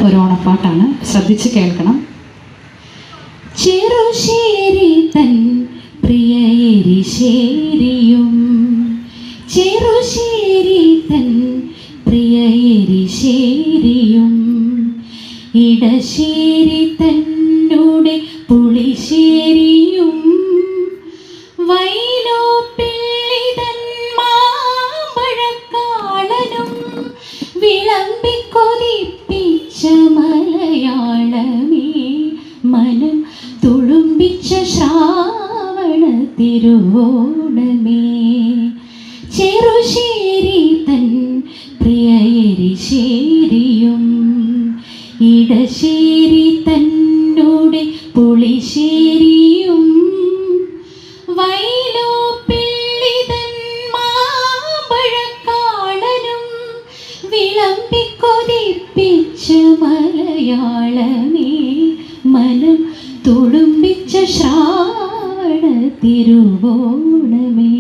ഒരു ഓണപ്പാട്ടാണ്, ശ്രദ്ധിച്ച് കേൾക്കണം. ചെറുശ്ശേരി തൻ പ്രിയ എരിശ്ശേരിയും, ചെറുശ്ശേരി തൻ പ്രിയ എരിശ്ശേരിയും, ഇടശ്ശേരി തന്നോടെ പുളിശ്ശേരിയും, വൈലോപ്പിള്ളി തൻ മാമ്പഴക്കാളനും, വിളമ്പിക്കൊതിപ്പിച്ച മലയാളമേ മനം തുളുമ്പിച്ച ശ്രാവണ തിരുവോണമേ. ചെറുശ്ശേരി തൻ പ്രിയ എരിശ്ശേരിയും, ഇടശ്ശേരി തന്നോടെ പുളിശ്ശേരിയും, വൈലോപ്പിള്ളി തൻ മാമ്പഴക്കാളനും, വിളമ്പിക്കൊതിപ്പിച്ച മലയാളമേ മനം തുളുമ്പിച്ച ശ്രാവണ തിരുവോണമേ.